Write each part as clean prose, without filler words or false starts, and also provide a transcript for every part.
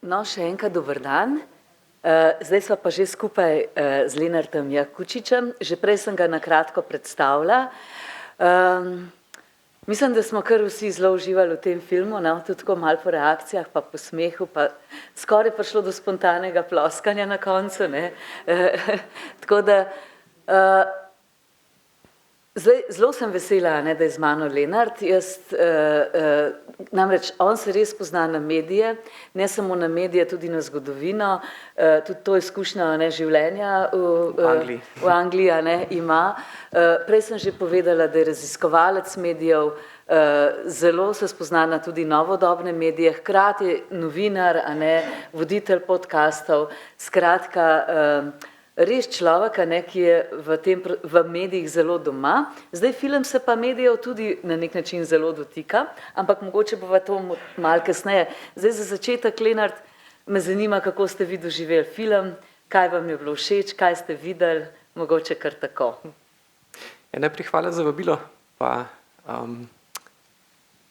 No, še enkrat dober dan. Zdaj sva pa že skupaj z Lenartom Jakučičem. Že prej sem ga na kratko predstavila. Mislim, da smo kar vsi zelo uživali v tem filmu, no? Tudi tako malo po reakcijah, pa po smehu, pa skoraj prišlo do spontanega ploskanja na koncu, ne? Tako da, zdaj, zelo sem vesela, ne, da je z mano Lenart. Namreč on se res pozna na medije, ne samo na medije, tudi na zgodovino, tudi to izkušnjo, ne, življenja v Angliji, ne, ima. Prej sem že povedala, da je raziskovalec medijev, zelo se spozna na tudi novodobne medije, hkrati novinar, a ne, voditelj podkastov, skratka, res človek, ne, ki je v medijih zelo doma. Zdaj film se pa medijev tudi na nek način zelo dotika, ampak mogoče bova to malo kasneje. Zdaj za začetek, Lenart, me zanima, kako ste vi doživeli film, kaj vam je bilo všeč, kaj ste videli, mogoče kar tako. Najprej hvala za vabilo, pa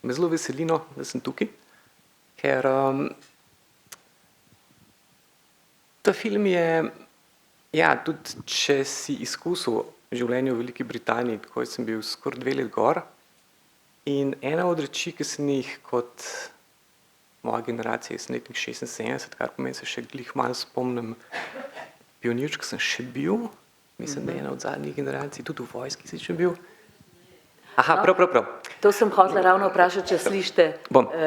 me zelo veseli, no, da sem tukaj, ker ta film je, ja, tudi če si izkusil življenje v Veliki Britaniji, tako sem bil skoraj 2 let gor, in ena od reči, ki sem jih kot moja generacija iz letnih 76, kar pomeni, se še glih malo spomnim, pionirček sem še bil, mislim, da je ena od zadnjih generacij, tudi v vojski si še bil. Aha, prav. To sem hotela ravno vprašati, če slišite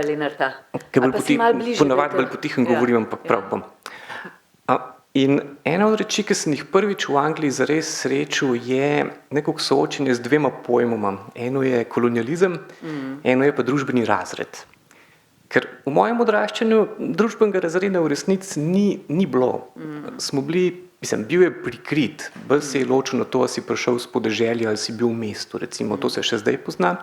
Lenarta. Ponavadi bolj potihem govorim, ampak prav bom. In ena od reči, ki sem jih prvič v Angliji zares srečal, je nekako soočenje z 2 pojmoma. Eno je kolonializem, eno je pa družbeni razred. Ker v mojem odraščanju družbenega razreda v resnici ni bilo. Smo bili, bil je prikrit, bolj se je ločil na to, ali si prišel s podeželja ali si bil v mestu, recimo, to se še zdaj pozna.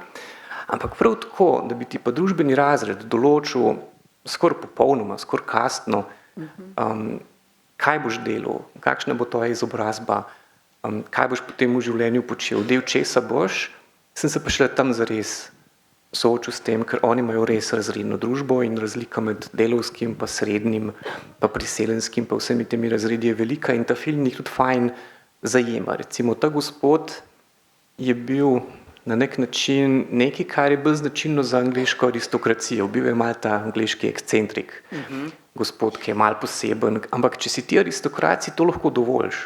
Ampak prav tako, da bi ti pa družbeni razred določil skoraj popolnoma, skoraj kastno, kaj boš delal, kakšna bo tvoja izobrazba, kaj boš potem v življenju počel, del česa boš, sem se pa šele tam zares soočil s tem, ker oni imajo res razredno družbo in razlika med delavskim, pa srednjim, pa priselenskim, pa vsemi temi razredi je velika in ta film jih tudi fajn zajema. Recimo, ta gospod je bil na nek način nekaj, kar je bolj značilno za angleško aristokracijo. Bil je malo ta angleški ekscentrik, gospod, ki je malo poseben, ampak če si ti aristokraci, to lahko dovoliš.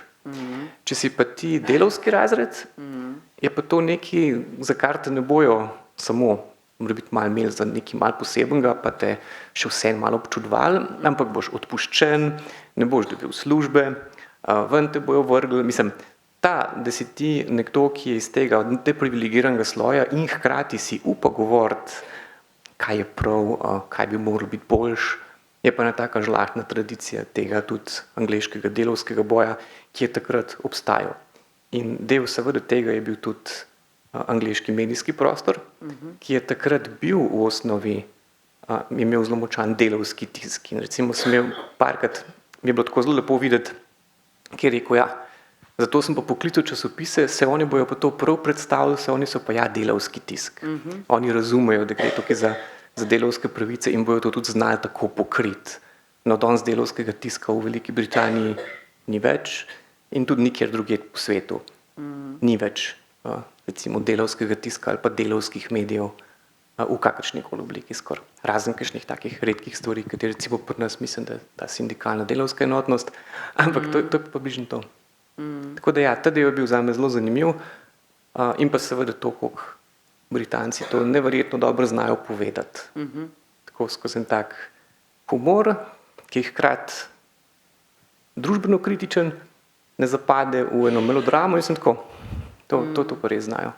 Če si pa ti delavski razred, je pa to nekaj, za kar te ne bojo samo, mora biti malo imel za nekaj malo posebenega, pa te še vse malo občudovali, ampak boš odpuščen, ne boš dobil službe, ven te bojo vrgli, da si ti nekdo, ki je iz tega deprivilegiranega sloja in hkrati si upa govoriti, kaj je prav, kaj bi moralo biti boljš, je pa ena taka žlahtna tradicija tega tudi angleškega delavskega boja, ki je takrat obstajal. In del seveda tega je bil tudi angleški medijski prostor, ki je takrat bil v osnovi, imel zelo močan delavski tisk. In recimo sem imel parkrat, mi je bilo tako zelo lepo videti, ki je rekel, ja, zato sem pa poklical časopise, se oni bojo pa to prav predstavili, se oni so pa delavski tisk. Oni razumejo, da gre tukaj za delavske pravice in bojo to tudi znali tako pokriti. No, danes delavskega tiska v Veliki Britaniji ni več in tudi nikjer drugje po svetu ni več recimo delavskega tiska ali pa delavskih medijev v kakršnikoli obliki skoraj. Razen kakšnih takih redkih stvari, kateri recimo pri nas mislim, da je ta sindikalna delavska enotnost, ampak to je pa bližno to. Tako da ja, ta del je bil zame zelo zanimiv in pa seveda to, koliko Britanci to neverjetno dobro znajo povedati. Tako skozi en tak humor, ki je hkrati družbeno kritičen, ne zapade v eno melodramo in sem tako, to pa res znajo.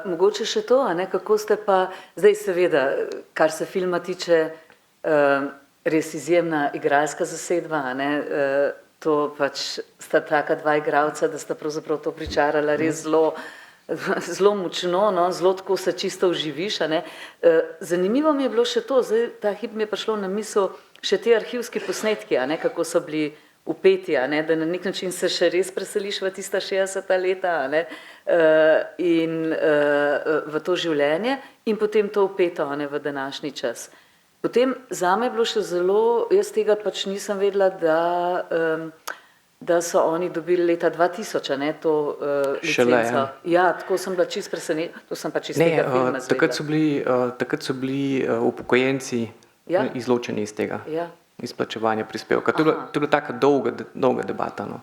Mogoče še to, a ne, kako ste pa, zdaj seveda, kar se filma tiče, res izjemna igralska zasedba, a ne, to pač sta taka 2 igralca, da sta pravzaprav to pričarala res zelo močno, no, zelo tako se čisto vživiš, a ne. Zanimivo mi je bilo še to, zdaj ta hip mi je prišlo na misel še te arhivski posnetki, a ne, kako so bili vpeti, a ne, da na nek način se še res preseliš v tista 60. leta, a ne, in v to življenje in potem to vpeto, a ne, v današnji čas. Potem zame je bilo še zelo, jaz tega pač nisem vedela, da so oni dobili leta 2000, ne, to licenco. Ja, tako sem bila čisto presenečena, to sem pač iz tega filma zvedela. Takrat so bili upokojenci izločeni iz tega, izplačevanja prispevka. To je bila taka dolga debata. No.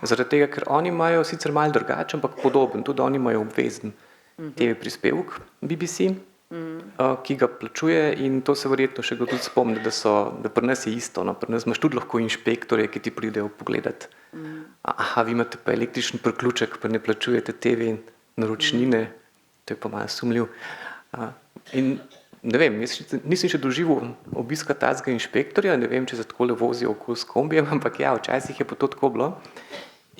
Zaradi tega, ker oni imajo sicer malo drugačen, ampak podoben, tudi oni imajo obvezen TV prispevek BBC, ki ga plačuje in to se verjetno še kdo tudi spomni, da pri nas je isto. No. Pri nas imaš tudi lahko inšpektorje, ki ti pridejo pogledat. Aha, vi imate pa električni priključek, pa ne plačujete TV naročnine, to je pa malo sumljiv. In ne vem, nisem še doživel obiska tazga inšpektorja, ne vem, če se takole vozijo okoli s kombijem, ampak ja, včasih je pa to tako bilo.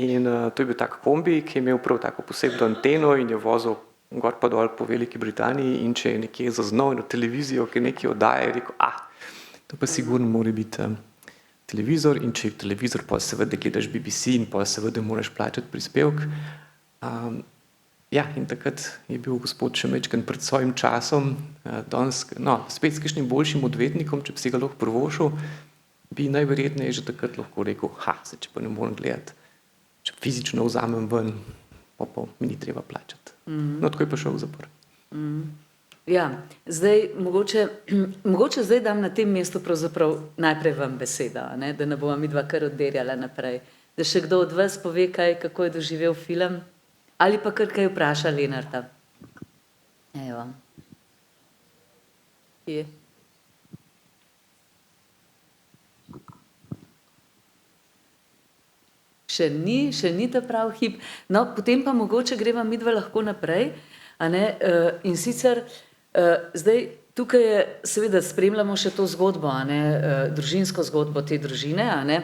In to je bil tak kombi, ki je imel prav tako posebno anteno in je vozil gor pa dol po Veliki Britaniji in če je nekje zaznal na televizijo, ki nekaj oddaja, je rekel, to pa sigurno mora biti televizor in če je televizor, pa seveda gledaš BBC in pa seveda moraš plačati prispevk. Ja, in takrat je bil gospod še mečken pred svojim časom, spet s kakšnim boljšim odvetnikom, če bi si ga lahko privošil, bi najverjetneje že takrat lahko rekel, če pa ne moram gledati, če fizično vzamem ven, pa mi ni treba plačati. No, tako je pa šel v zapor. Ja, zdaj, mogoče zdaj dam na tem mestu pravzaprav najprej vam besedo, ne, da ne bova midva kar odderjala naprej. Da še kdo od vas pove kaj, kako je doživel film, ali pa kar kaj vpraša Lenarta. Evo. Je. Še ni ta prav hip. No, potem pa mogoče greva midva lahko naprej, a ne, in sicer zdaj tukaj je, seveda spremljamo še to zgodbo, a ne, družinsko zgodbo te družine, a ne,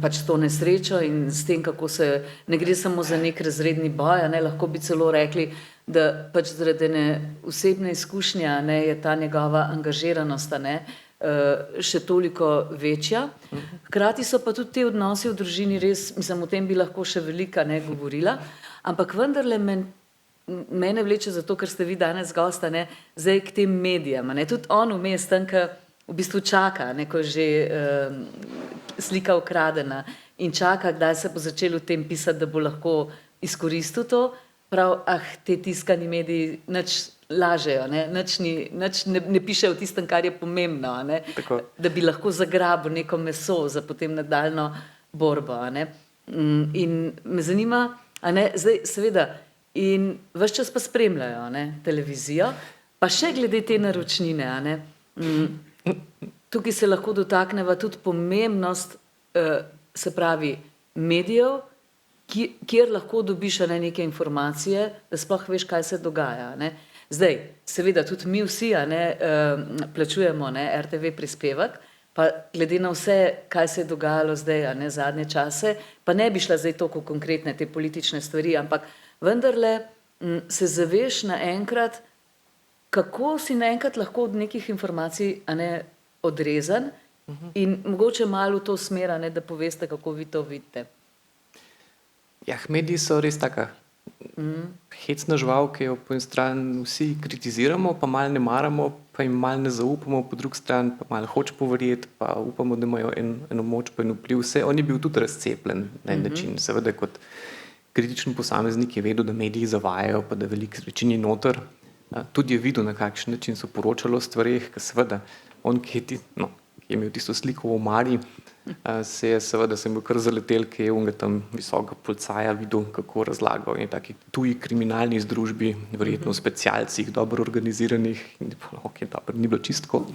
pač to nesrečo in s tem, kako se, ne gre samo za nek razredni boj, a ne, lahko bi celo rekli, da pač zaradi ene osebne izkušnje, a ne, je ta njegova angažiranost, a ne, še toliko večja. Hkrati so pa tudi te odnosi v družini res, mislim, o tem bi lahko še velika ne govorila, ampak vendarle mene vleče zato, ker ste vi danes gosta, ne, zdaj k tem medijem, ne, tudi on vmes tam, ki v bistvu čaka, ne, ko je že slika ukradena in čaka, kdaj se bo začelo o tem pisati, da bo lahko izkoristil to, prav, te tiskani mediji nič lažejo, ne, nič ne pišejo o tistem, kar je pomembno, ne, da bi lahko zagrabil neko meso za potem nadaljno borbo, a ne. In me zanima, a ne, zdaj seveda, in ves čas pa spremljajo, ne, televizijo, pa še glede te naročnine, a ne, tukaj se lahko dotakneva tudi pomembnost, se pravi, medijev, kjer lahko dobiš neke informacije, da sploh veš, kaj se dogaja, ne. Zdaj, seveda, tudi mi vsi, a ne, plačujemo, ne, RTV prispevek, pa glede na vse, kaj se je dogajalo zdaj, a ne, zadnje čase, pa ne bi šla zdaj toliko konkretne te politične stvari, ampak vendarle se zaveš naenkrat, kako si naenkrat lahko od nekih informacij, a ne, odrezan in mogoče malo v to smer, a ne, da poveste, kako vi to vidite. Ja, mediji so res taka hecna žival, ki jo po eni strani vsi kritiziramo, pa malo ne maramo, pa jim malo ne zaupamo, po drugi strani pa malo hočemo verjeti, pa upamo, da imajo eno moč pa en vpliv. Vse, on je bil tudi razcepljen na en način. Seveda kot kritičen posameznik je vedel, da mediji zavajajo, pa da veliko reči ni noter. Tudi je videl, na kakšen način so poročali o stvareh, ker seveda on, ki je imel tisto sliko v omari, se je bil kar zaletel, ki je unga tam visokega policaja videl, kako razlagal in taki tuji kriminalni združbi, verjetno v specialcih, dobro organiziranih, in dobro, ni bilo čistko.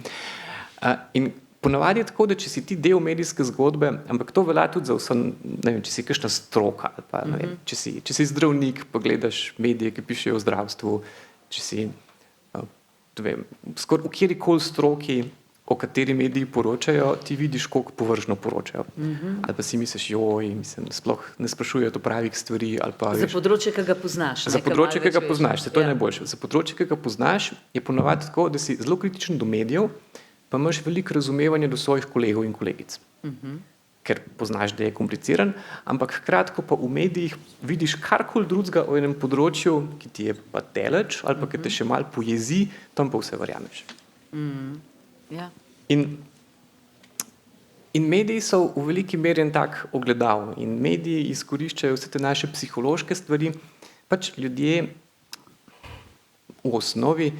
In ponavadi je tako, da če si ti del medijske zgodbe, ampak to velja tudi za vse, ne vem, če si kakšna stroka, ali pa, ne vem, če si zdravnik, pa gledaš medije, ki pišejo o zdravstvu, če si, ne vem, skoraj v kjerikoli stroki, o kateri mediji poročajo, ti vidiš, koliko površno poročajo. Ali pa si misliš, sploh ne sprašujejo o pravih stvari. Ali pa, za področje, ki ga poznaš. Za področje, ki ga poznaš, to je najboljše. Za področje, ki ga poznaš, je ponavadi tako, da si zelo kritičen do medijev, pa imaš veliko razumevanja do svojih kolegov in kolegic. Ker poznaš, da je kompliciran, ampak hkrati, ko pa v medijih vidiš karkoli drugega o enem področju, ki ti je pa daleč, ali pa ki te še malo pojezi, tam pa vse verjameš. Ja. In mediji so v veliki meri en tak ogledal in mediji izkoriščajo vse te naše psihološke stvari. Pač ljudje v osnovi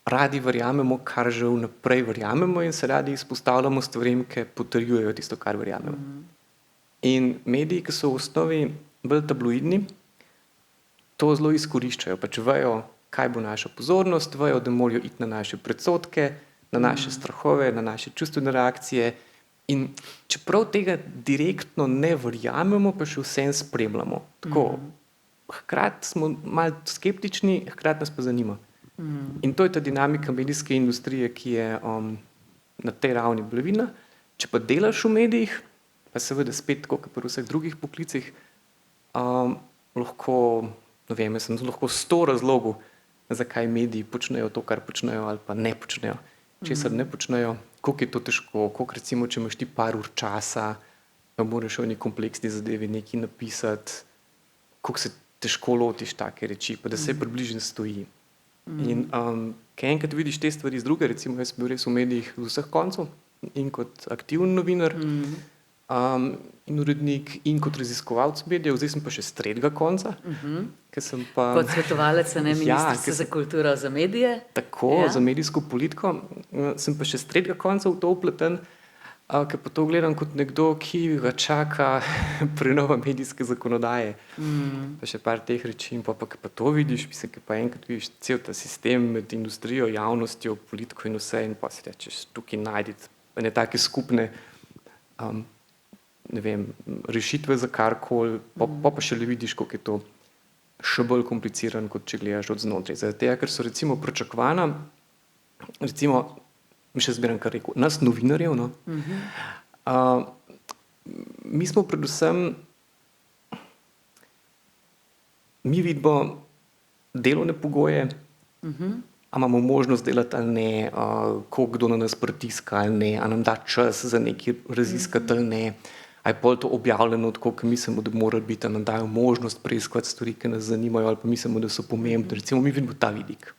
radi verjamemo, kar že vnaprej verjamemo in se radi izpostavljamo stvarem, ki potrjujejo tisto, kar verjamemo. In mediji, ki so v osnovi bolj tabloidni, to zelo izkoriščajo. Pač vejo, kaj bo naša pozornost, vejo, da morajo iti na naše predsodke, na naše strahove, na naše čustvene reakcije. In čeprav tega direktno ne verjamemo, pa še vsem spremljamo. Tako, hkrati smo malo skeptični, hkrati nas pa zanima. In to je ta dinamika medijske industrije, ki je na tej ravni blevina. Če pa delaš v medijih, pa seveda spet tako, kot pri vseh drugih poklicih, lahko, ne vem, jaz sem lahko 100 razlogov, zakaj mediji počnejo to, kar počnejo, ali pa ne počnejo. Česar ne počnejo, koliko je to težko, koliko recimo, če imaš ti par ur časa, pa moraš o neki kompleksni zadevi nekaj napisati, koliko se težko lotiš take reči, pa da se približno stoji. In kaj enkrat vidiš te stvari z druge, recimo jaz bil res v medijih z vseh koncev in kot aktivni novinar, in urednik in kot raziskovalec medijev, zdaj sem pa še s tretjega konca, ker sem pa... Kot svetovalec ministrice za kulturo za medije. Tako, za medijsko politiko. Sem pa še s tretjega konca v to upleten, ker pa to gledam kot nekdo, ki ga čaka prenova medijske zakonodaje. Pa še par teh reči in pa to vidiš, mislim, ki pa enkrat vidiš cel ta sistem med industrijo, javnostjo, politiko in vse in pa si rečeš, tukaj najditi ene take skupne ne vem, rešitve za karkoli, pa šele vidiš, koliko je to še bolj kompliciran, kot če gledaš od znotraj. Zaradi tega, ker so recimo pričakovana, recimo, še zmeraj kar rekel, nas novinarjev, no, mi smo predvsem, mi vidimo delovne pogoje, a imamo možnost delati ali ne, koliko kdo na nas pritiska ali ne, a nam da čas za nekaj raziskati ali ne, a je pol to objavljeno tako, ki mislimo, da mora biti, a nam dajo možnost preiskovati stvari, ki nas zanimajo ali pa mislimo, da so pomembne. Recimo mi vidimo ta vidik.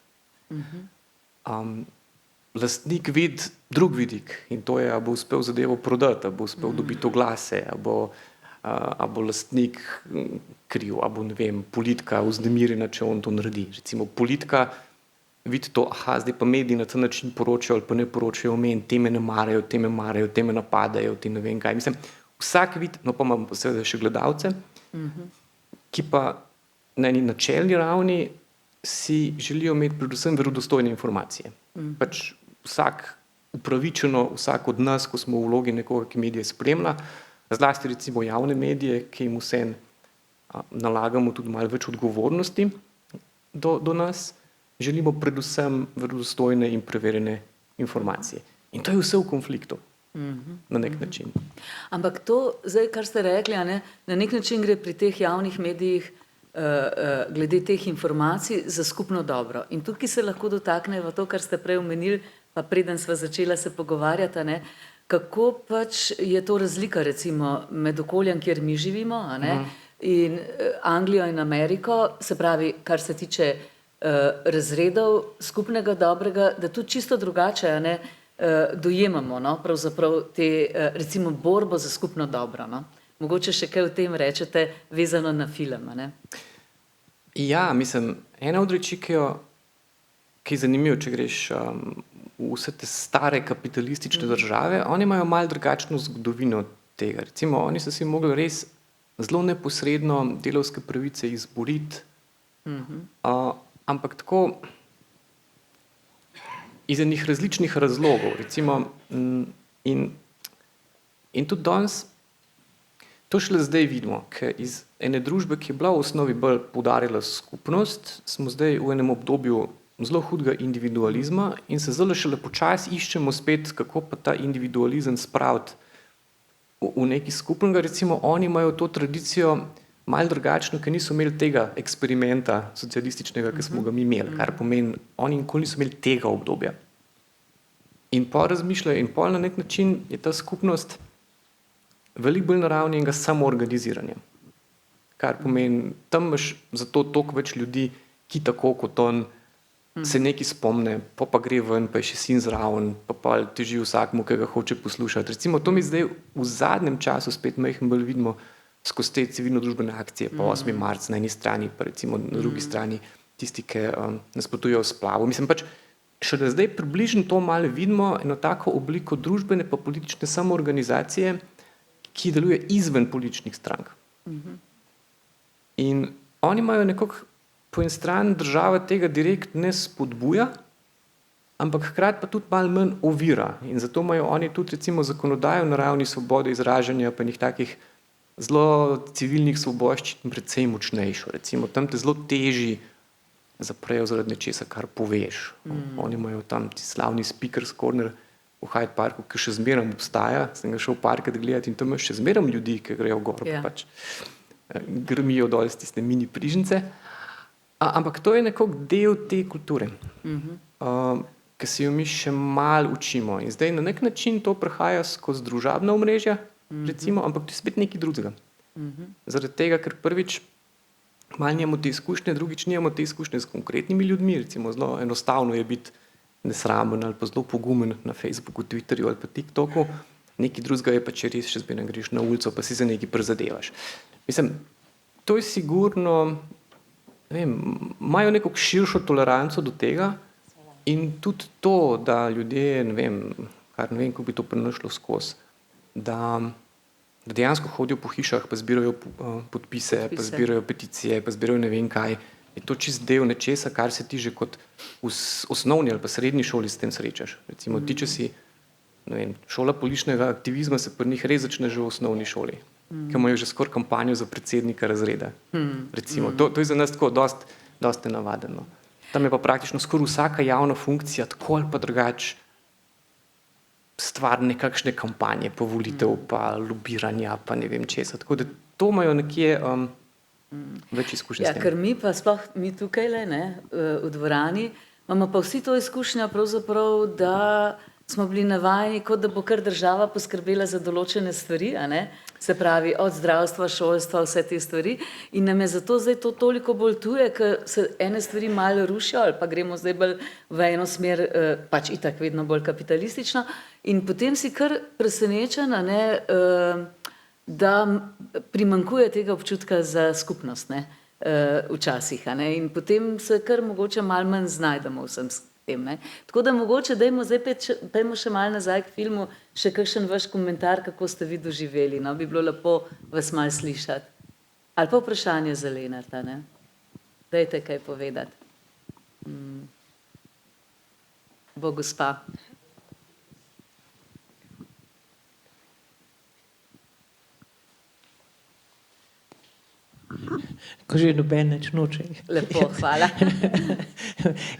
Lastnik vidi drug vidik in to je, a bo uspel zadevo prodati, a bo uspel dobiti oglase, a bo lastnik kriv, a bo, ne vem, politika vznemirjena, če on to naredi. Recimo politika vidi to, zdaj pa mediji na ta način poročajo ali pa ne poročajo o meni, te me ne marajo, te me napadajo, te ne vem kaj. Mislim, vsak vid, no pa imamo seveda še gledalce, ki pa na eni načelni ravni si želijo imeti predvsem verodostojne informacije. Pač vsak upravičeno, vsak od nas, ko smo v vlogi nekoga, ki medije spremlja, zlasti recimo javne medije, ki jim vsem nalagamo tudi malo več odgovornosti do nas, želimo predvsem verodostojne in preverjene informacije. In to je vse v konfliktu. Na nek način. Ampak to, zdaj, kar ste rekli, na nek način gre pri teh javnih medijih glede teh informacij za skupno dobro. In tukaj se lahko dotakneva to, kar ste prej omenili, pa preden sva začela se pogovarjati, kako pač je to razlika recimo med okoljem, kjer mi živimo, in Anglijo in Ameriko, se pravi, kar se tiče razredov skupnega dobrega, da tudi čisto drugače, dojemamo, pravzaprav te, recimo, borbo za skupno dobro. Mogoče še kaj o tem rečete, vezano na film, Ja, mislim, ena od reči, ki je zanimivo, če greš v vse te stare kapitalistične države, oni imajo malo drugačno zgodovino tega. Recimo, oni so si mogli res zelo neposredno delavske pravice izboriti, ampak tako iz enih različnih razlogov, recimo, in tudi danes, to šele zdaj vidimo, ker iz ene družbe, ki je bila v osnovi bolj poudarjala skupnost, smo zdaj v enem obdobju zelo hudega individualizma in se zelo šele počasi iščemo spet, kako pa ta individualizem spraviti v nekaj skupnega. Recimo, oni imajo to tradicijo malo drugačno, ker niso imeli tega eksperimenta socialističnega, ki smo ga mi imeli, kar pomeni, oni nikoli niso imeli tega obdobja. In pol razmišljajo in pol na nek način je ta skupnost veliko bolj na ravni enega samoorganiziranja. Kar pomeni, tam imaš zato toliko več ljudi, ki tako kot on se nekaj spomne, pa gre ven, pa je še sin zraven, pa teži vsakmu, ki ga hoče poslušati. Recimo, to mi zdaj v zadnjem času spet majhen bolj vidimo skozi te civilno-družbene akcije, pa 8. marec na eni strani, pa recimo na drugi strani tisti, ki nasprotujejo splavu. Mislim pač, šele zdaj približno to malo vidimo, eno tako obliko družbene pa politične samoorganizacije, ki deluje izven političnih strank. In oni imajo nekako po en strani država tega direkt ne spodbuja, ampak hkrati pa tudi malo manj ovira. In zato imajo oni tudi recimo zakonodajo na ravni svobode izražanja pa njih takih zelo civilnih svoboščin predvsem močnejšo. Recimo tam te zelo teži zaprejo zaradi nečesa, kar poveš. Oni imajo tam ti slavni speakers corner v Hyde Parku, ki še zmeraj obstaja. Sem ga šel parkrat gledati in tam imaš še zmeraj ljudi, ki grejo gor, pač grmijo dol z tiste mini prižnice. Ampak to je nekako del te kulture, ki se jo mi še malo učimo. In zdaj na nek način to prihaja skozi družabna omrežja, recimo, ampak to je spet nekaj drugega. Zaradi tega, ker prvič malo nimamo te izkušnje, drugič nimamo te izkušnje s konkretnimi ljudmi, recimo zelo enostavno je biti nesramen ali pa zelo pogumen na Facebooku, Twitterju ali pa TikToku, nekaj drugega je pa, če res še zmeraj greš na ulico, pa si za nekaj prizadevaš. Mislim, to je sigurno, ne vem, imajo neko širšo toleranco do tega in tudi to, da ljudje, ne vem, kako bi to prenašlo skozi, da dejansko hodijo po hišah, pa zbirajo podpise, pa zbirajo peticije, pa zbirajo ne vem kaj. Je to čist del nečesa, kar se ti že kot v osnovni ali pa srednji šoli s tem srečaš. Recimo ti, če si, ne vem, šola političnega aktivizma se pri njih res začne že v osnovni šoli, ki imajo že skoraj kampanjo za predsednika razreda. Recimo, to je za nas tako dosti navadno. Tam je pa praktično skoraj vsaka javna funkcija tako ali pa drugače stvar nekakšne kampanje, pa volitev, pa lobiranja, pa ne vem česa. Tako da to imajo nekje več izkušnje s tem. Ker mi pa sploh, mi tukaj v dvorani, imamo pa vsi to izkušnjo pravzaprav, da smo bili navajeni, kot da bo kar država poskrbela za določene stvari, se pravi od zdravstva, šolstva, vse te stvari in nam je zato zdaj to toliko bolj tuje, ker se ene stvari malo rušijo ali pa gremo zdaj bolj v eno smer, pač itak vedno bolj kapitalistično in potem si kar presenečena, da primanjkuje tega občutka za skupnost, včasih, in potem se kar mogoče malo manj znajdemo vsem tem, Tako da mogoče pejmo še malo nazaj k filmu, še kakšen vaš komentar, kako ste vi doživeli, bi bilo lepo vas malo slišati. Ali pa vprašanje za Lenarta, Dajte kaj povedati. Bo gospa. Ko že noben nič noče. Lepo, hvala.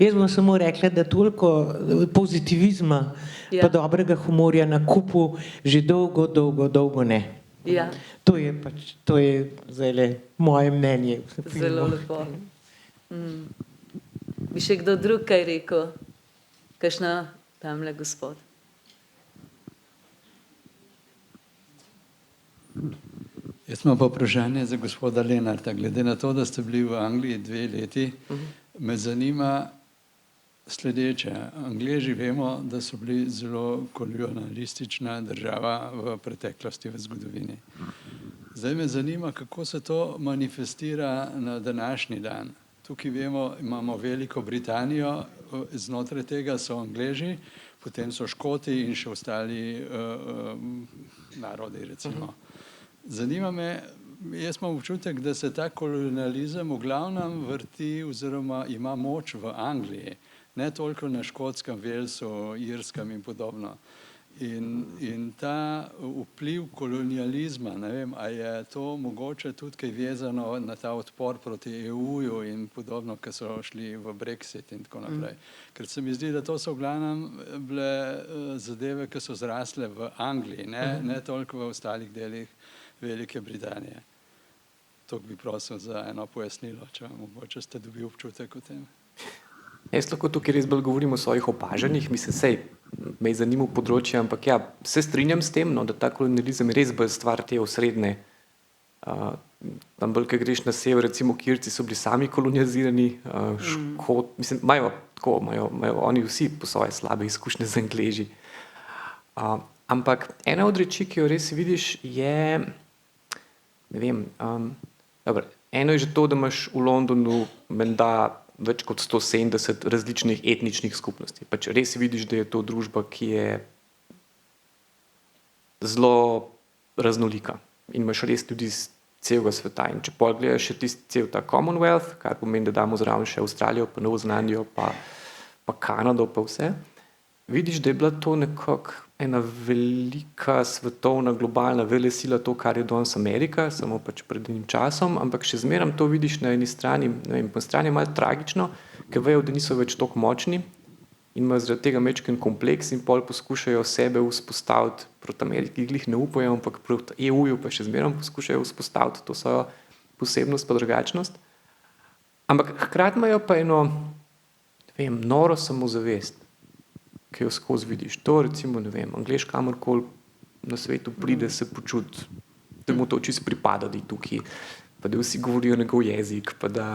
Jaz bom samo rekla, da toliko pozitivizma pa dobrega humorja na kupu že dolgo ne. Ja. To je zdajle moje mnenje. Zelo lepo. Bi še kdo drug kaj rekel? Kakšna tamle gospod? Jaz imam pa vprašanje za gospoda Lenarta. Glede na to, da ste bili v Angliji 2 leti, me zanima sledeče. Angleži vemo, da so bili zelo kolonialistična država v preteklosti, v zgodovini. Zdaj me zanima, kako se to manifestira na današnji dan. Tukaj vemo, imamo Veliko Britanijo, znotraj tega so Angleži, potem so Škoti in še ostali narodi, recimo. Zanima me, jaz imam občutek, da se ta kolonializem v glavnem vrti oziroma ima moč v Angliji, ne toliko na Škotskem, Walesu, Irskem in podobno. In ta vpliv kolonializma, ne vem, a je to mogoče tudi kaj vezano na ta odpor proti EU-ju in podobno, ki so šli v Brexit in tako naprej. Ker se mi zdi, da to so v glavnem bile zadeve, ki so zrasle v Angliji, ne toliko v ostalih delih Velike Britanije. To bi prosil za eno pojasnilo, če mogoče ste dobili občutek o tem. Jaz lahko tukaj res bolj govorim o svojih opažanjih, mislim, me je zanimal področje, ampak se strinjam s tem, da ta kolonializem je res bolj stvar te osrednje. Tam bolj, kaj greš na sever, recimo Kirci so bili sami kolonizirani, mislim, imajo tako imajo oni vsi po svoje slabe izkušnje z Angleži. Ampak ena od reči, ki jo res vidiš, je, ne vem, dobro, eno je že to, da imaš v Londonu menda več kot 170 različnih etničnih skupnosti. Pač res vidiš, da je to družba, ki je zelo raznolika in imaš res ljudi iz celega sveta. In če pogledaš še cel ta Commonwealth, kar pomeni, da damo zraven še Avstralijo, pa Novo Zelandijo, pa Kanado, pa vse, vidiš, da je bila to nekako ena velika svetovna globalna velesila, to, kar je danes Amerika, samo pač pred enim časom, ampak še zmeraj to vidiš na eni strani, ne vem, po strani je malo tragično, ker vejo, da niso več toliko močni in imajo zaradi tega mečken kompleks in pol poskušajo sebe vzpostaviti proti Ameriki, glih ne upajo, ampak proti EU-ju pa še zmeraj poskušajo vzpostaviti to svojo posebnost pa drugačnost. Ampak hkrati imajo pa eno, ne vem, noro samozavest, ki jo skozi vidiš. To recimo, ne vem, Anglež kamorkoli na svetu pride, se počuti, da mu to čisto pripada, da je tukaj, pa da vsi govorijo njegov jezik, pa da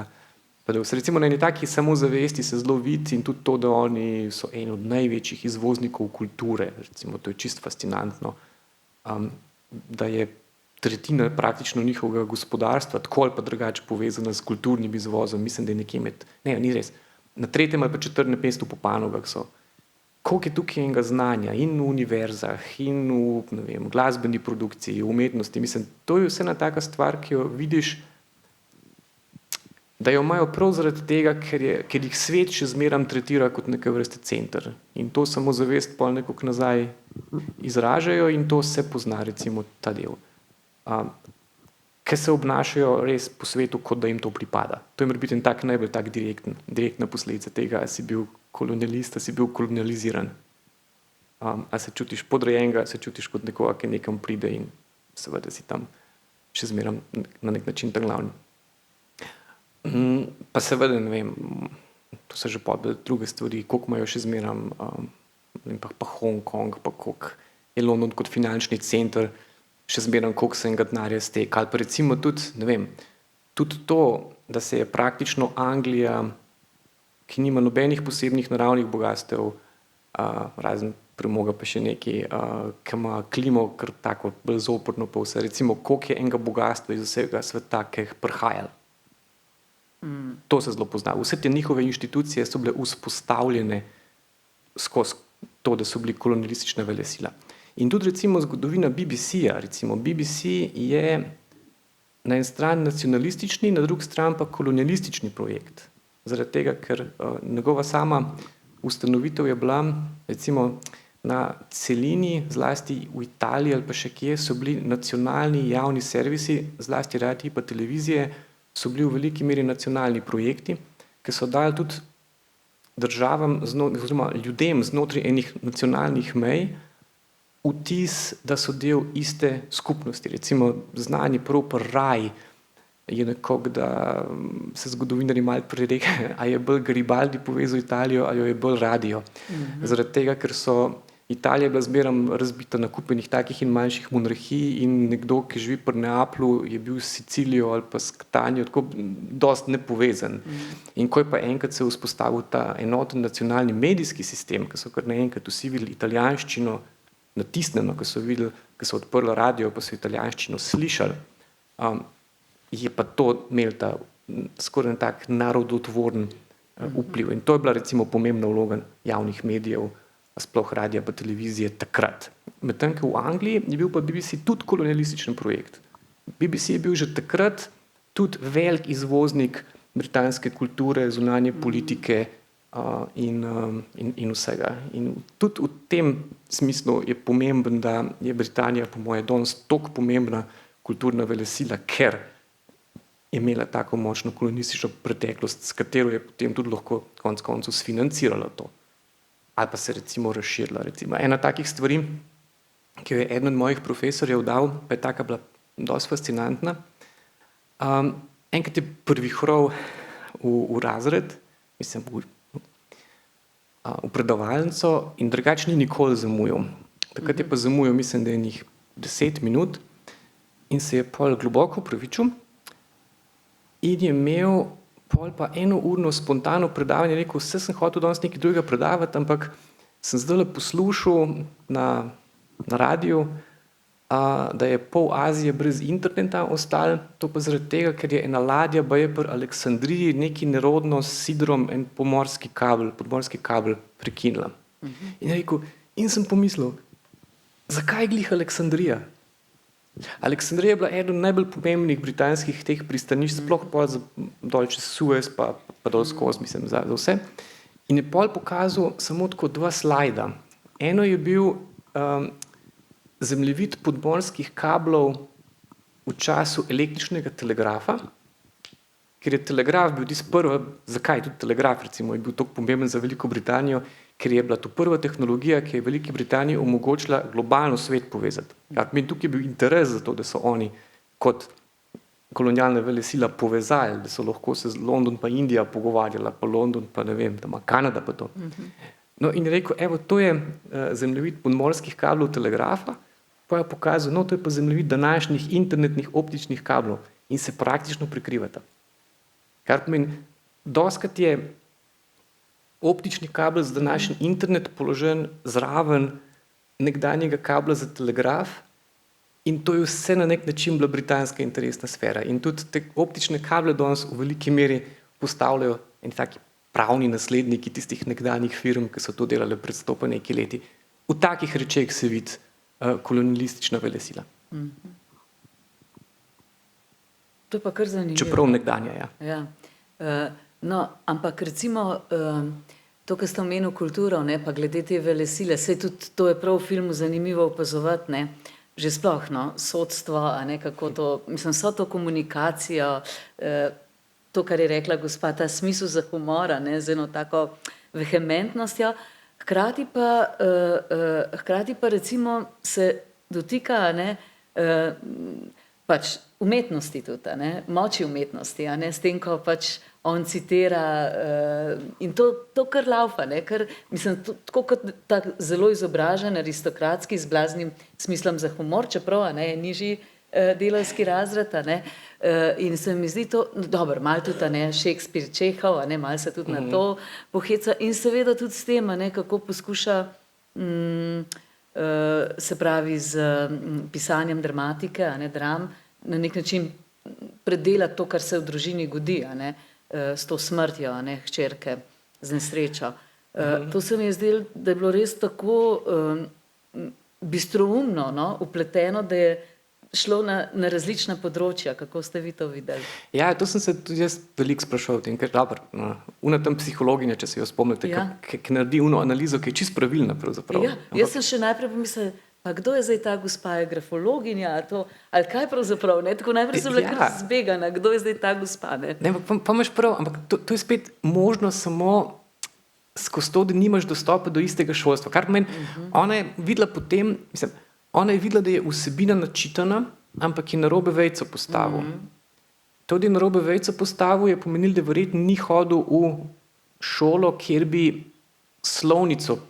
vse, recimo na eni taki samozavesti se zelo vidi in tudi to, da oni so en od največjih izvoznikov kulture, recimo to je čisto fascinantno, da je tretjina praktično njihovega gospodarstva tako ali pa drugače povezana s kulturnim izvozom, mislim, da je nekje med, ne, ni res, na 3. ali pa 4. mestu po panogah so. Koliko je tukaj enega znanja in v univerzah in v, ne vem, glasbeni produkciji, umetnosti, mislim, to je vse ena taka stvar, ki jo vidiš, da jo imajo prav zaradi tega, ker jih svet še zmeraj tretira kot neke vrste center. In to samozavest pol nekako nazaj izražajo in to se pozna, recimo, ta del. Ker se obnašajo res po svetu, kot da jim to pripada. To je mora biti en tak najbolj tak direktna posledica tega, a si bil kolonialist, a si bil kolonializiran. A se čutiš podrejenega, se čutiš kot nekoga, ki nekam pride in seveda si tam še zmeraj na nek način ta glavni. Pa seveda, ne vem, to so že podbili druge stvari, koliko imajo še zmeraj, pa Hong Kong, pa koliko je London kot finančni center, še zmeraj koliko se enega denarja steka, ali pa recimo tudi, ne vem, tudi to, da se je praktično Anglija, ki nima nobenih posebnih naravnih bogastev, razen premoga pa še nekaj, ki ima klimo kar tako bolj zoprno pa vse, recimo koliko je enega bogatstva iz vsega sveta, ki je prihajalo. To se zelo pozna. Vse te njihove inštitucije so bile vzpostavljene skozi to, da so bili kolonialistična velesila. In tudi recimo zgodovina BBC-ja, recimo BBC je na en stran nacionalistični, na drugi stran pa kolonialistični projekt. Zaradi tega, ker njegova sama ustanovitev je bila, recimo na celini, zlasti v Italiji ali pa še kje, so bili nacionalni javni servisi, zlasti radiji pa televizije, so bili v veliki meri nacionalni projekti, ki so dali tudi državam, oziroma ljudem znotraj enih nacionalnih mej vtis, da so del iste skupnosti. Recimo znani proper raj je nekako, da se zgodovinarji malo prerekajo, a je bolj Garibaldi povezal Italijo, ali jo je bolj radio. Zaradi tega, ker so Italija je bila zmeraj razbita na kup enih takih in manjših monarhij in nekdo, ki živi pri Neaplu, je bil s Sicilijo ali pa s Katanijo tako dosti nepovezan. In ko je pa enkrat se vzpostavil ta enoten nacionalni medijski sistem, ki so kar naenkrat vsi videli italijanščino natisnjeno, ki so videli, ki so odprli radio, pa so italijanščino slišali, je pa to imel ta skoraj tak narodotvoren vpliv. In to je bila recimo pomembna vloga javnih medijev, sploh radija pa televizije takrat. Medtem, ko v Angliji je bil pa BBC tudi kolonialističen projekt. BBC je bil že takrat tudi velik izvoznik britanske kulture, zunanje politike in vsega. In tudi v tem smislu je pomemben, da je Britanija po moje danes toliko pomembna kulturna velesila, ker je imela tako močno kolonialistično preteklost, s katero je potem tudi lahko konec koncev sfinancirala to. Ali pa se recimo razširila. Recimo. Ena takih stvari, ki jo je eden od mojih profesorjev dal, pa je taka bila dosti fascinantna. Enkrat je privihral v razred, mislim, v predavalnico in drugače ni nikoli zamujal. Takrat je pa zamujal, mislim, da je njih 10 minut in se je pol globoko opravičil in je imel pol pa 1 urno spontano predavanje, rekel, vse sem hotel danes nekaj drugega predavati, ampak sem zdaj poslušal na radiju, da je pol Azije brez interneta ostal, to pa zaradi tega, ker je ena ladja baje pri Aleksandriji neki nerodno s sidrom en podmorski kabel prekinila. In rekel, in sem pomislil, zakaj glih Aleksandrija? Aleksandrija je bila eden najbolj pomembnih britanskih teh pristanišč, sploh pa dol čez Suez, pa dol skozi, mislim, za vse. In je pol pokazal samo tako 2 slajda. Eno je bil zemljevid podmorskih kablov v času električnega telegrafa, ker je telegraf bil prva, zakaj tudi telegraf recimo, je bil tako pomemben za Veliko Britanijo, ker je bila to prva tehnologija, ki je Veliki Britaniji omogočila globalno svet povezati. Tukaj je bil interes za to, da so oni kot kolonialna velesila povezali, da so lahko se London pa Indija pogovarjala, pa London pa ne vem, da ima Kanada pa to. No in je rekel, evo, to je zemljevid podmorskih kablov telegrafa, pa je pokazal, no to je pa zemljevid današnjih internetnih optičnih kablov in se praktično prekrivata. Kar pomeni, doskrat je optični kabel za današnji internet položen zraven nekdanjega kabla za telegraf in to je vse na nek način bila britanska interesna sfera. In tudi te optične kable danes v veliki meri postavljajo en taki pravni nasledniki tistih nekdanjih firm, ki so to delali pred 100 pa nekaj leti. V takih rečeh se vidi kolonialistična velesila. To je pa kar zanimivo. Čeprav nekdanja, ja. Ja. No, ampak recimo to, kar ste omenil kulturo, ne, pa glede te velesile, saj tudi to je prav v filmu zanimivo opazovati, ne, že sploh, no, sodstvo, a ne, kako to, mislim, so to komunikacijo, to, kar je rekla gospa, ta smisel za humor, ne, z eno tako vehementnostjo, hkrati pa recimo se dotika, ne, pač umetnosti tudi, ne, moči umetnosti, a ne, s tem, ko pač on citira in to kar laufa, ne, ker mislim, tako kot tak zelo izobražen, aristokratski, z blaznim smislom za humor, čeprav, a ne, je nižji delavski razred, a ne, in se mi zdi to, dobro, malo tudi, a ne, Shakespeare, Čehov, a ne, malo se tudi na to poheca in seveda tudi s tem, a ne, kako poskuša se pravi z pisanjem dramatike, a ne, dram, na nek način predelati to, kar se v družini godi, a ne, s to smrtjo, a ne, hčerke, z nesrečo. To se mi je zdelo, da je bilo res tako bistroumno, no, upleteno, da je šlo na različna področja. Kako ste vi to videli? Ja, to sem se tudi jaz veliko sprašal o tem, ker dobro, una tam psihologinja, če se jo spomnite, ja, ki naredi uno analizo, ki je čisto pravilna pravzaprav. Ja, jaz sem še najprej pomislila, pa kdo je zdaj ta gospa, je grafologinja, ali kaj pravzaprav, ne? Tako najprej sem bila kar zbegana, kdo je zdaj ta gospa, ne? Ne, pa imaš prav, ampak to je spet možno samo skozi to, da nimaš dostopa do istega šolstva. Kar pomeni, ona je videla potem, mislim, ona je videla, da je vsebina načitana, ampak je narobe vejico postavil. To, da je narobe vejico postavil, je pomenilo, da verjetno ni hodil v šolo, kjer bi slovnico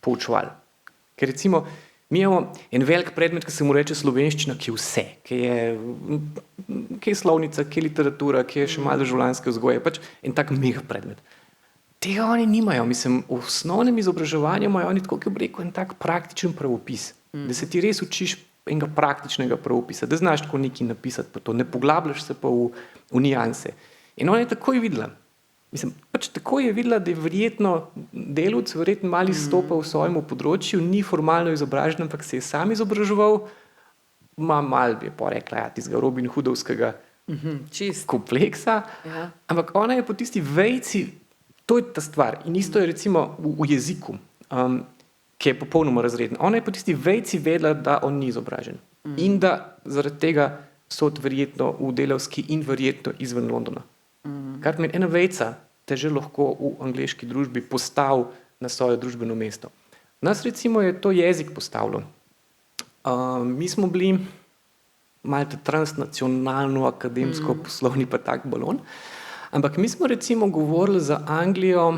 poučevali. Ker recimo, mi imamo en velik predmet, ki se mu reče slovenščina, ki je vse, ki je slovnica, ki je literatura, ki je še malo državljanske vzgoje, pač en tak mega predmet. Tega oni nimajo, mislim, v osnovnem izobraževanju imajo oni tako, ki bi rekel, en tak praktičen pravopis, da se ti res učiš enega praktičnega pravopisa, da znaš tako nekaj napisati, pa to ne poglabljaš se pa v nijanse. In ona je takoj videla, mislim, pač tako je videla, da je verjetno delavc verjetno malo izstopal v svojemu področju, ni formalno izobražen, ampak se je sam izobraževal, malo bi pa rekla, ja, tistega Robin Hoodovskega kompleksa, ja. Ampak ona je po tisti vejci, to je ta stvar. In isto je recimo v jeziku, ki je popolnoma razreden. Ona je po tisti vejci vedela, da on ni izobražen. In da zaradi tega so verjetno v delavski in verjetno izven Londona. Kar pomeni, ena vejca te že lahko v angleški družbi postavi na svoje družbeno mesto. Nas recimo je to jezik postavljal. Mi smo bili malo transnacionalno, akademsko, poslovni pa tak balon, ampak mi smo recimo govorili za Anglijo,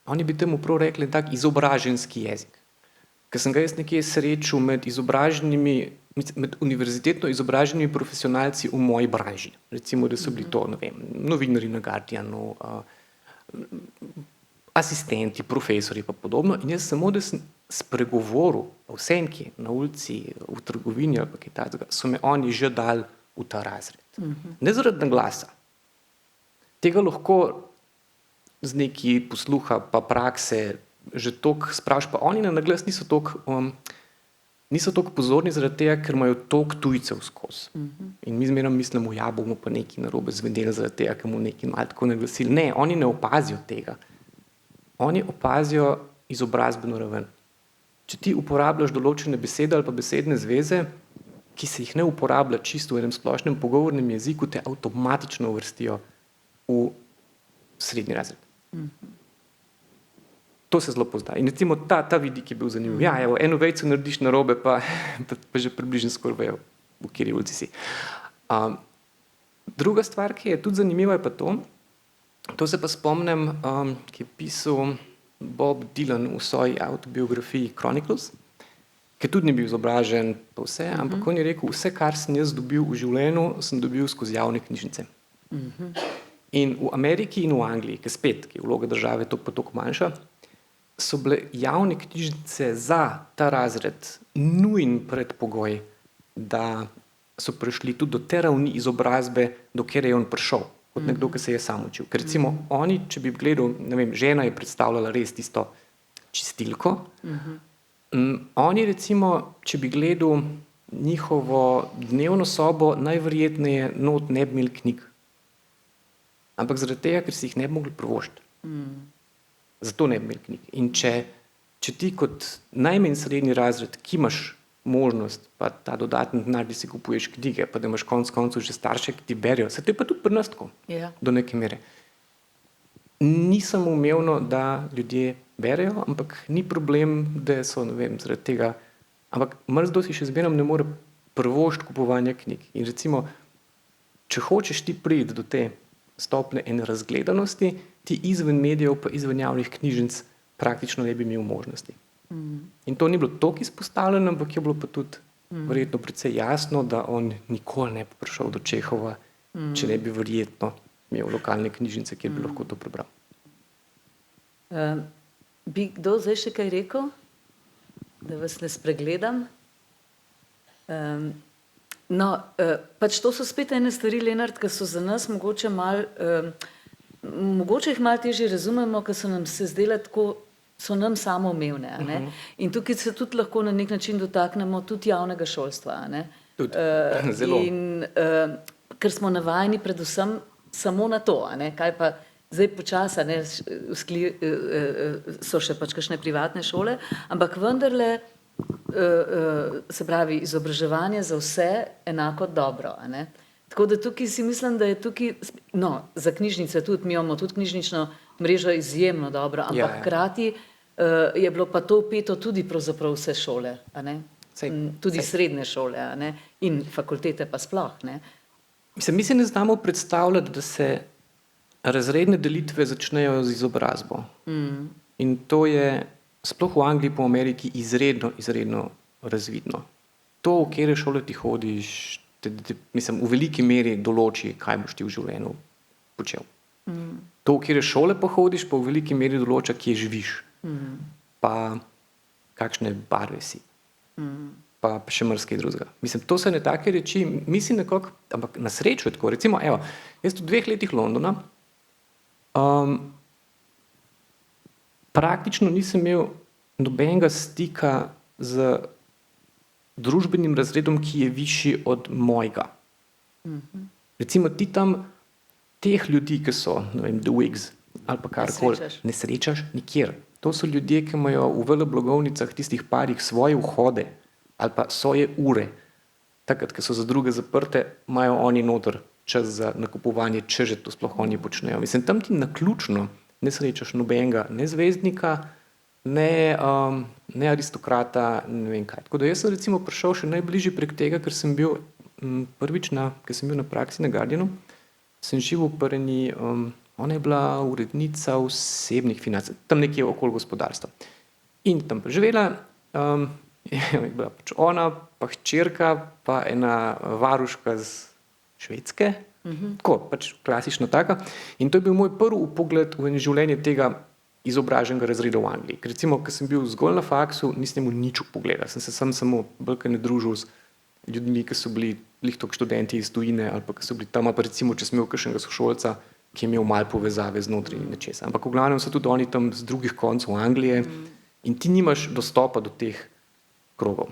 oni bi temu prav rekli tak izobraženski jezik. ker sem ga jaz nekje srečal med univerzitetno izobraženimi profesionalci v moji branži. Recimo, da so bili to, ne vem, novinarji na Guardianu, asistenti, profesori pa podobno. In jaz samo, da sem spregovoril o senki na ulici, v trgovini ali pa kaj takega, so me oni že dali v ta razred. Ne zaradi naglasa. Tega lahko z neki posluha pa prakse že toliko spraš, pa oni na naglas niso toliko pozorni zaradi tega, ker imajo toliko tujcev skozi. In mi zmeraj mislimo, ja, bomo pa nekaj narobe zvedeli zaradi tega, ker bomo nekaj malo tako naglasili. Ne, oni ne opazijo tega. Oni opazijo izobrazbeno raven. Če ti uporabljaš določene besede ali pa besedne zveze, ki se jih ne uporablja čisto v enem splošnem pogovornem jeziku, te avtomatično uvrstijo v srednji razred. To se zelo pozna. In recimo ta vidik je bil zanimiv. Ja, evo, eno vejco narediš narobe, pa že približno skoraj vejo, v kateri ulici si. Druga stvar, ki je tudi zanimiva, je pa to se pa spomnim, ki je pisal Bob Dylan v svoji autobiografiji Chronicles, ki tudi ni bil izobražen pa vse, ampak on je rekel, vse, kar sem jaz dobil v življenju, sem dobil skozi javne knjižnice. In v Ameriki in v Angliji, ki je vloga države toliko manjša, so bile javne knjižnice za ta razred nujen predpogoj, da so prišli tudi do te ravni izobrazbe, do kjer je on prišel, kot nekdo, ki se je sam učil. Ker recimo oni, če bi gledal, ne vem, žena je predstavljala res tisto čistilko, oni recimo, če bi gledal njihovo dnevno sobo, najverjetneje not ne bi imeli knjig. Ampak zaradi tega, ker si jih ne bi mogli privoščiti. Zato ne bi imeli knjig. In če ti kot najmanj srednji razred, ki imaš možnost, pa ta dodatni denar, da si kupuješ knjige, pa da imaš konec koncev že starše, ki ti berijo, se to je pa tudi pri nas tako, do neke mere. Ni samo umevno, da ljudje berejo, ampak ni problem, da so, ne vem, zaradi tega, ampak mrzdo si še zmeraj ne more privoščiti kupovanja knjig. In recimo, če hočeš ti priti do te stopnje ene razgledanosti, ti izven medijev pa izven javnih knjižnic praktično ne bi imel možnosti. In to ni bilo toliko izpostavljeno, ampak je bilo pa tudi verjetno precej jasno, da on nikoli ne bi prišel do Čehova, če ne bi verjetno imel lokalne knjižnice, kjer bi lahko to prebral. Bi kdo zdaj še kaj rekel? Da vas ne spregledam? Pač to so spet ene stvari, Lenart, ki so za nas mogoče mogoče jih malo težje razumemo, ker so nam se zdele tako, so nam samoumevne. In tukaj se tudi lahko na nek način dotaknemo tudi javnega šolstva. Zelo. In ker smo navajeni predvsem samo na to, kaj pa zdaj počasa, so še pač kakšne privatne šole, ampak vendarle se pravi izobraževanje za vse enako dobro. Tako da tukaj si mislim, da je tukaj, za knjižnice tudi, mi imamo tudi knjižnično mrežo izjemno dobro, ampak hkrati je bilo pa to vpeto tudi pravzaprav vse šole, tudi srednje šole in fakultete pa sploh. Mi se ne znamo predstavljati, da se razredne delitve začnejo z izobrazbo. In to je sploh v Angliji po Ameriki izredno razvidno. To, v kjer šole ti hodiš, v veliki meri določi, kaj boš ti v življenju počel. To, v kjer šole pa hodiš, pa v veliki meri določa, kje živiš. Pa kakšne barve si. Pa še marsikaj drugega. To so ne take reči, mislim nekako, ampak na srečo je tako. Recimo, jaz v 2 letih Londona praktično nisem imel nobenega stika z družbenim razredom, ki je višji od mojega. Recimo ti tam teh ljudi, ki so, ne vem, The Whigs ali pa karkoli, ne srečaš nikjer. To so ljudje, ki imajo v veleblagovnicah tistih parih svoje vhode ali pa svoje ure. Takrat, ko so za druge zaprte, imajo oni noter čas za nakupovanje, če že to sploh oni počnejo. Tam ti naključno ne srečaš nobenega, ne zvezdnika, ne aristokrata, ne vem kaj. Tako da jaz sem recimo prišel še najbližje prek tega, ker sem bil prvič, ker sem bil na praksi na Guardianu, sem živel pri eni, ona je bila urednica osebnih financ, tam nekje okoli gospodarstva. In tam preživela, je bila pač ona, pa hčerka, pa ena varuška z Švedske, tako, pač klasično taka. In to je bil moj prvi pogled v življenje tega izobraženega razreda v Angliji. Ker recimo, ko sem bil zgolj na faksu, nisem imel nič pogleda. Sem se samo bolj ne družil z ljudmi, ki so bili toliko študenti iz tujine, ali pa ki so bili tam, pa recimo, če sem imel kakšnega sošolca, ki je imel malo povezave znotraj nečesa. Ampak v glavnem so tudi oni tam z drugih koncev Anglije in ti nimaš dostopa do teh krogov.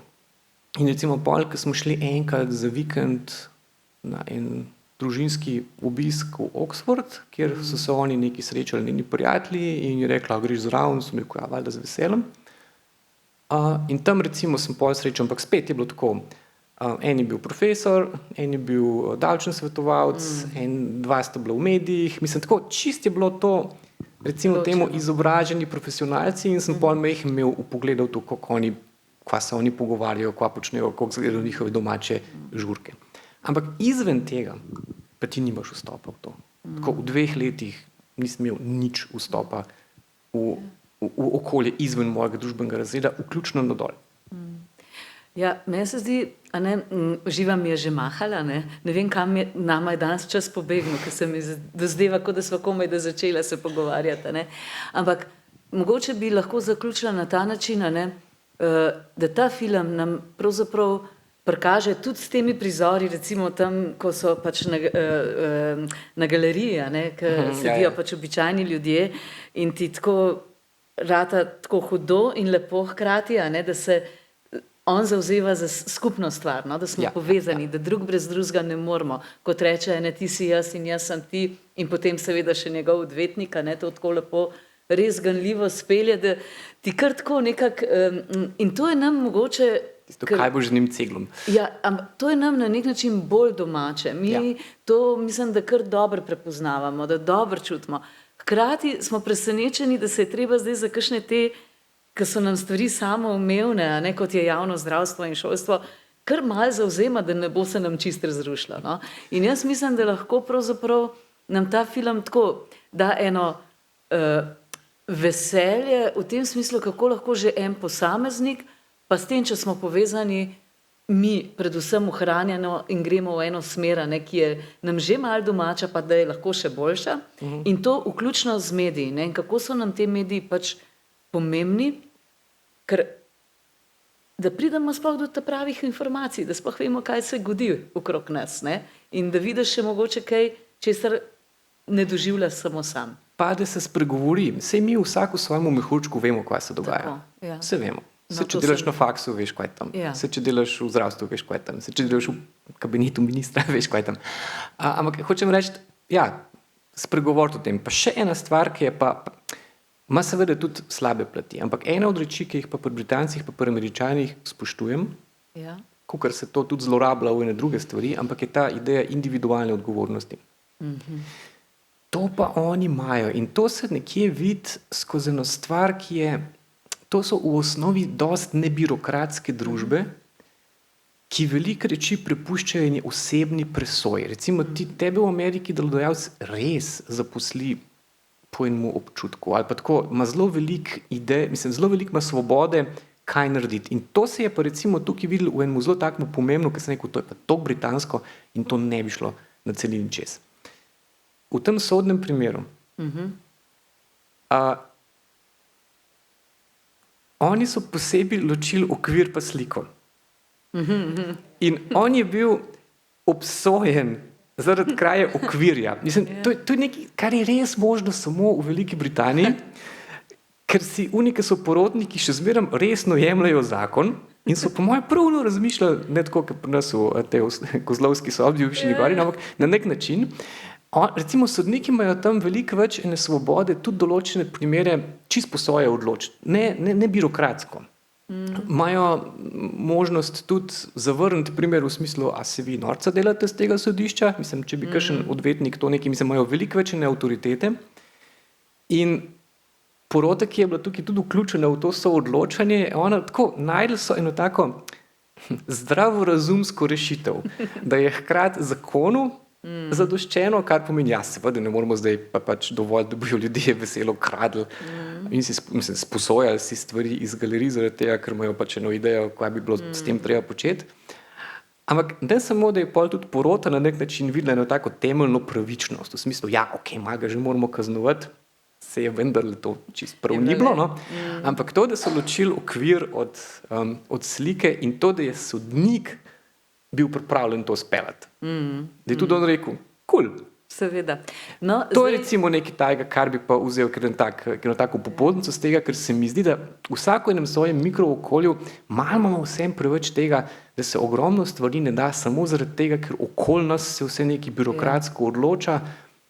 In recimo pol, ko smo šli enkrat za vikend na en družinski obisk v Oxford, kjer so se oni neki srečali, njeni prijatelji in je rekla, greš zraven, sem rekel, ja, valjda z veseljem. In tam recimo sem pol srečal, ampak spet je bilo tako. En je bil profesor, en je bil davčni svetovalec, dva sta bila v medijih. Mislim, tako čist je bilo to, recimo temu izobraženi profesionalci in sem pol meh imel vpogledal to, kva se oni pogovarjajo, kva počnejo, kako izgledajo njihove domače žurke. Ampak izven tega pa ti nimaš vstopa v to. Tako v 2 letih nisem imel nič vstopa v okolje izven mojega družbenega razreda, vključno na dol. Ja, meni se zdi, Živa mi je že mahala, ne vem, kam nama je danes čas pobegnil, ker se mi dozdeva, kot da smo komaj da začela se pogovarjati. Ne? Ampak mogoče bi lahko zaključila na ta način, da ta film nam pravzaprav prikaže tudi s temi prizori, recimo tam, ko so pač na galeriji, ker sedijo pač običajni ljudje in ti tako rata tako hudo in lepo hkrati, da se on zavzeva za skupno stvar, da smo povezani, da drug brez drugega ne moremo. Kot reče, ti si jaz in jaz sem ti in potem seveda še njegov odvetnik, to tako lepo, res ganljivo spelje, da ti kar tako nekako, in to je nam mogoče... Tisto, kaj bo že njim ceglom. Ja, ampak to je nam na nek način bolj domače. Mi to mislim, da kar dobro prepoznavamo, da dobro čutimo. Hkrati smo presenečeni, da se je treba zdaj za kakšne te, ki so nam stvari samoumevne, kot je javno zdravstvo in šolstvo, kar malo zavzema, da ne bo se nam čist razrušilo. No? In jaz mislim, da lahko pravzaprav nam ta film tako da eno veselje v tem smislu, kako lahko že en posameznik, pa s tem, če smo povezani, mi predvsem ohranjeno in gremo v eno smer, ki je nam že malo domača, pa da je lahko še boljša. In to vključno z mediji. In kako so nam te mediji pač pomembni, ker da pridemo sploh do pravih informacij, da sploh vemo, kaj se godi okrog nas. In da vidiš še mogoče kaj, česar ne doživlja samo sam. Pa da se spregovori. Sej mi vsak v svojem mehurčku vemo, kaj se dogaja. Tako, Vse vemo. Če delaš na faksu, veš, kaj je tam. Če delaš v zdravstvu, veš, kaj je tam. Če delaš v kabinetu ministra, veš, kaj je tam. Ampak hočem reči, spregovoriti o tem. Pa še ena stvar, ki je pa ima seveda tudi slabe plati. Ampak ena od reči, ki jih pa pri Britancih, pa pri Američanih spoštujem, kakor se to tudi zlorablja v ene druge stvari, ampak je ta ideja individualne odgovornosti. To pa oni imajo in to se nekje vidi skozi eno stvar, ki je, to so v osnovi dost nebirokratske družbe, ki veliko reči prepuščajo eni osebni presoji. Recimo tebe v Ameriki delodajalec res zaposli po enem občutku ali pa tako, ima zelo veliko idej, zelo veliko ima svobode, kaj narediti. In to se je pa recimo tukaj videlo v enem zelo takmu pomembno, ker sem rekel, to je pa tako britansko in to ne bi šlo na celini čez. V tem sodnem primeru oni so posebej ločili okvir pa sliko. In on je bil obsojen zaradi kraje okvirja. To je nekaj, kar je res možno samo v Veliki Britaniji, ker si ki so porodniki še zmeraj resno jemljajo zakon in so po mojem pravno razmišljali, ne tako, kot pri nas v tej kozlovski sobi v Višini gori, ampak na nek način. Recimo sodniki imajo tam veliko več ene svobode, tudi določene primere čisto po svoje odločiti, ne birokratsko. Imajo možnost tudi zavrniti primer v smislu, a se vi norca delate z tega sodišča, če bi kakšen odvetnik to nekaj, imajo veliko več ene avtoritete in porota, ki je bila tukaj tudi vključena v to soodločanje, ona tako, najdli so eno tako zdravorazumsko rešitev, da je hkrati zakonu zadoščeno, kar pomeni, ja, seveda ne moramo zdaj pa pač dovolj, da bojo ljudje veselo kradli in si sposojali si stvari iz galerij zaradi tega, ker imajo pač eno idejo, kaj bi bilo s tem treba početi. Ampak ne samo, da je pol tudi porota na nek način videla eno tako temeljno pravičnost, v smislu, ja, ok, maga že moramo kaznovati, se je vendarle to čisto prav ni bilo, no? Ampak to, da so ločili okvir od slike in to, da je sodnik bil pripravljen to speljati. Da je tudi on rekel, cool. Seveda. No, to je recimo nekaj tajega, kar bi pa vzel eno tako popotnico z tega, ker se mi zdi, da vsako enem svojem mikrookolju malo imamo vsem preveč tega, da se ogromno stvari ne da samo zaradi tega, ker okoli nas se vse nekaj birokratsko odloča,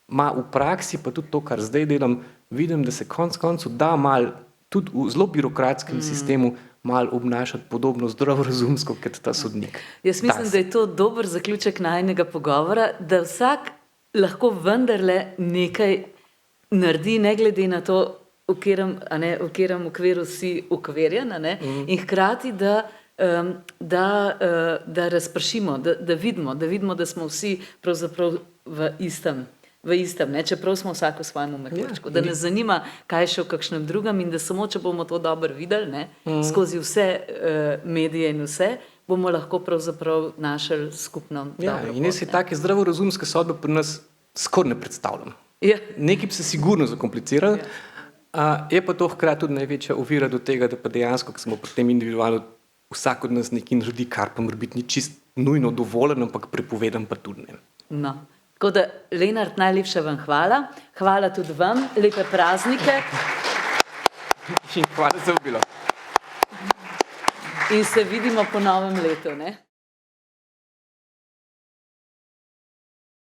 ma v praksi pa tudi to, kar zdaj delam, vidim, da se konec koncev da mal tudi v zelo birokratskem sistemu mal obnašati podobno zdravorazumsko, kot ta sodnik. Jaz mislim, da je to dober zaključek najinega pogovora, da vsak lahko vendarle nekaj naredi, ne glede na to, v katerem okviru si ukvirjen, in hkrati, da razpršimo, da vidimo, da smo vsi pravzaprav v istem, čeprav smo vsak v svojem mehurčku, da nas zanima, kaj je še v kakšnem drugem in da samo, če bomo to dobro videli, skozi vse medije in vse, bomo lahko pravzaprav našli skupno dobro pot. In jaz si take zdravorazumske sodbe pri nas skoraj ne predstavljam. Ja. Nekaj bi se sigurno zakomplicirali, je pa to hkrati tudi največja ovira do tega, da pa dejansko, ko smo pri tem individualno, vsak od nas nekaj naredi, kar pa mora biti ni čist nujno dovoljen, ampak prepovedan pa tudi ne. No. Tako da, Lenart, najlepša vam hvala. Hvala tudi vam, lepe praznike. In hvala za obilo. In se vidimo po novem letu, ne?